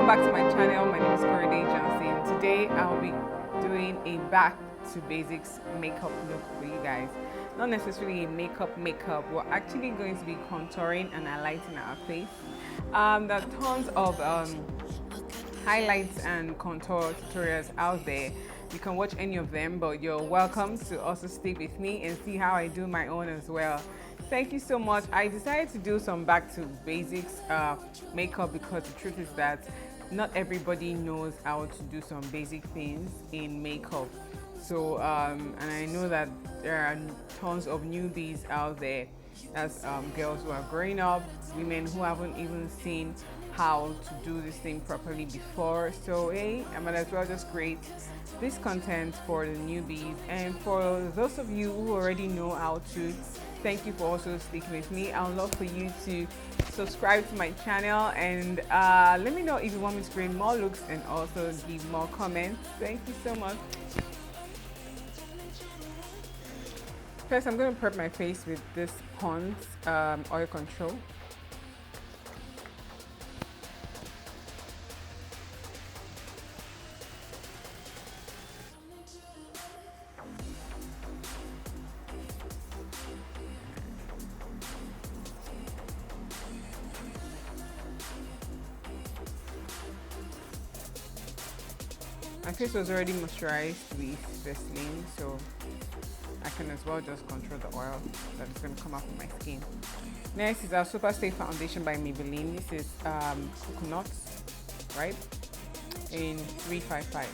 welcome back to my channel. My name is Corietips. Today I'll be doing a back to basics makeup look for you guys. Not necessarily a makeup, we're actually going to be contouring and highlighting our face. There are tons of highlights and contour tutorials out there. You can watch any of them, but you're welcome to also stick with me and see how I do my own as well. Thank you so much. I decided to do some back to basics makeup because the truth is that not everybody knows how to do some basic things in makeup. So and I know that there are tons of newbies out there. That's girls who are growing up, women who haven't even seen how to do this thing properly before. So hey, I might as well just create this content for the newbies, and for those of you who already know how to, thank you for also sticking with me. I would love for you to subscribe to my channel and let me know if you want me to create more looks and also give more comments. Thank you so much. First, I'm going to prep my face with this Pond's oil control. My face was already moisturized with Vaseline, so I can as well just control the oil that is going to come off of my skin. Next is our Super Stay Foundation by Maybelline. This is coconut, right? In 355.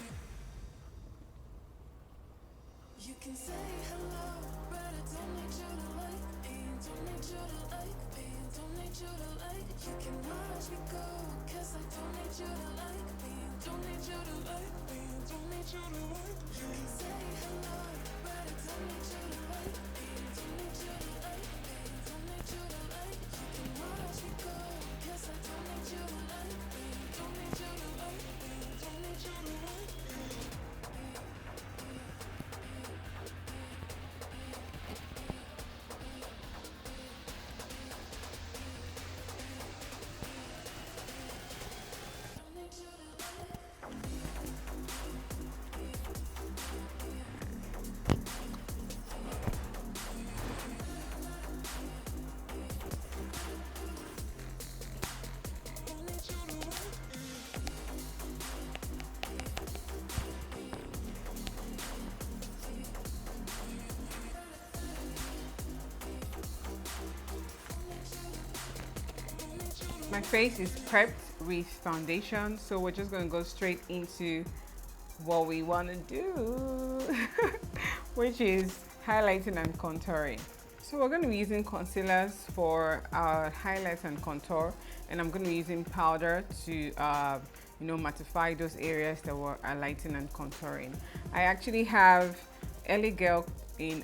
You can say hello, but I don't need you to like me. Don't need you to like me. Don't need you to like. You can watch me go, 'cause I don't need you to like me. Don't need you to like me. Don't need you to like. You can say hello, but I don't need you to like me. Don't need you to like me. Don't need you to like. You can watch me go, 'cause I don't need you to like me. Don't need you to like me. Don't need you to like. My face is prepped with foundation, so we're just going to go straight into what we want to do, which is highlighting and contouring. So we're going to be using concealers for our highlights and contour, and I'm going to be using powder to mattify those areas that we're highlighting and contouring. I actually have LA Girl in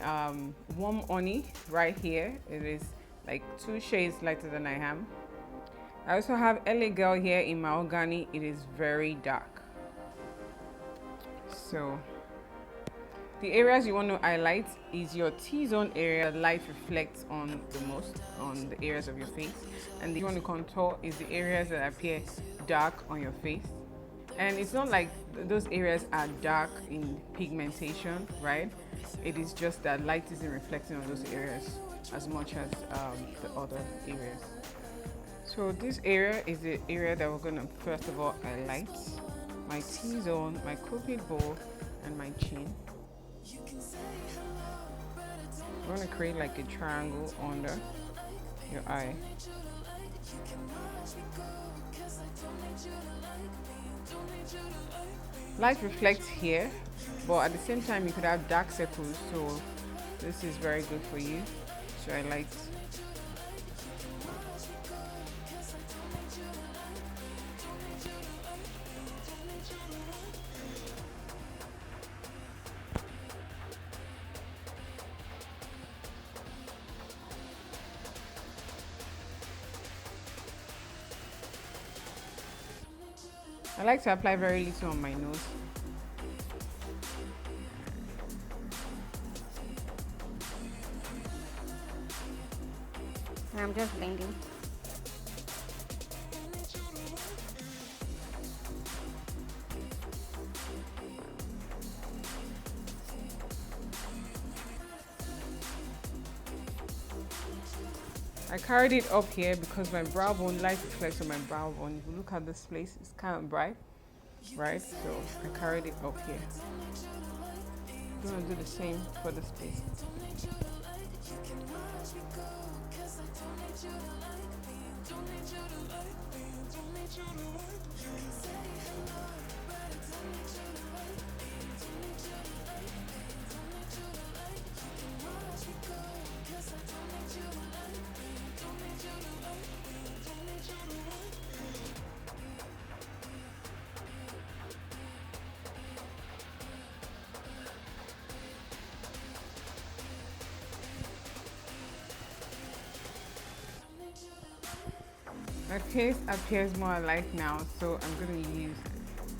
Warm Honey right here. It is like 2 shades lighter than I am. I also have LA Girl here in Mahogany. It is very dark. So the areas you want to highlight is your T-zone area. Light reflects on the most on the areas of your face, and the you want to contour is the areas that appear dark on your face. And it's not like those areas are dark in pigmentation, right? It is just that light isn't reflecting on those areas as much as the other areas. So this area is the area that we're going to first of all highlight. My T-zone, my cupid bow, and my chin. We're going to create like a triangle under your eye. Light reflects here, but at the same time you could have dark circles, so this is very good for you to highlight. I like to apply very little on my nose. I'm just blending. I carried it up here because my brow bone, light reflects on my brow bone. If you look at this place, it's kind of bright, right? So I carried it up here. I'm gonna do the same for this place. My face appears more light now, so I'm going to use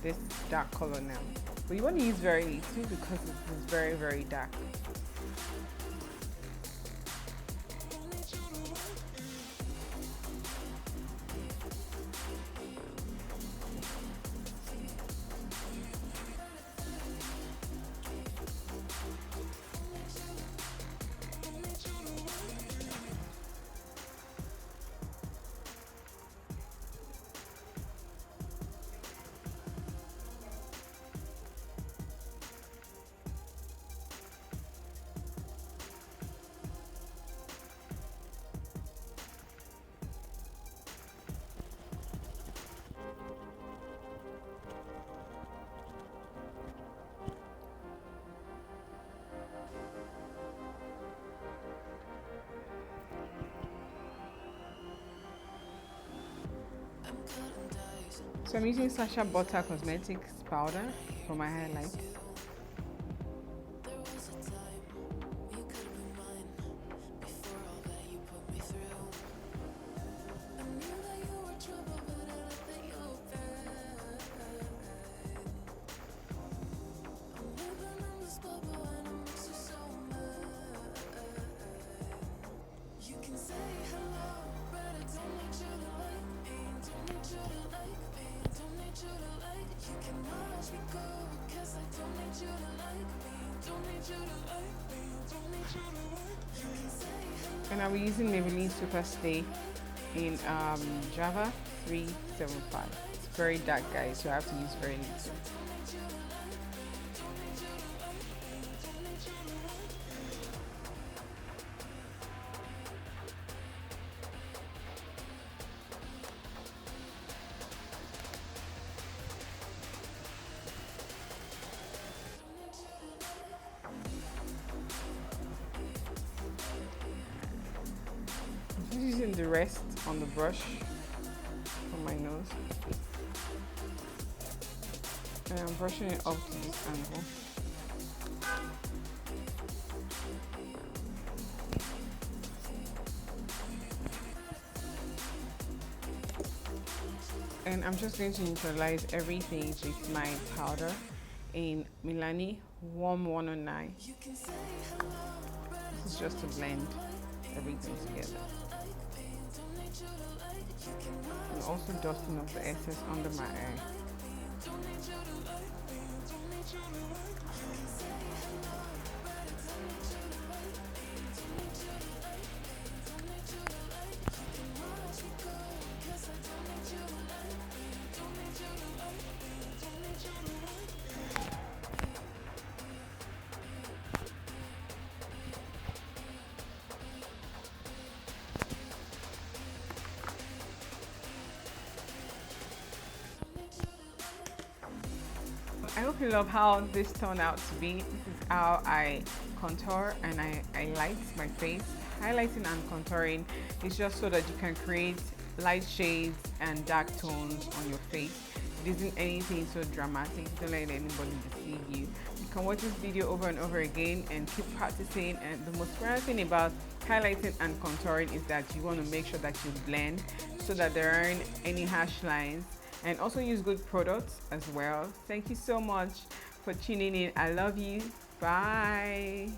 this dark color now. But you want to use very little because it is very, very dark. So I'm using Sacha Butter Cosmetics powder for my highlights. And I'll be using Maybelline Super Stay in Java 375. It's very dark, guys, so I have to use very little. I'm using the rest on the brush for my nose, and I'm brushing it up to this angle. And I'm just going to neutralize everything with my powder in Milani Warm 109. This is just to blend everything together. And also dusting off the excess under my eye. I hope you love how this turned out to be. This is how I contour and I light my face. Highlighting and contouring is just so that you can create light shades and dark tones on your face. It isn't anything so dramatic. Don't let anybody deceive you. You can watch this video over and over again and keep practicing. And the most important thing about highlighting and contouring is that you want to make sure that you blend so that there aren't any harsh lines. And also use good products as well. Thank you so much for tuning in. I love you. Bye.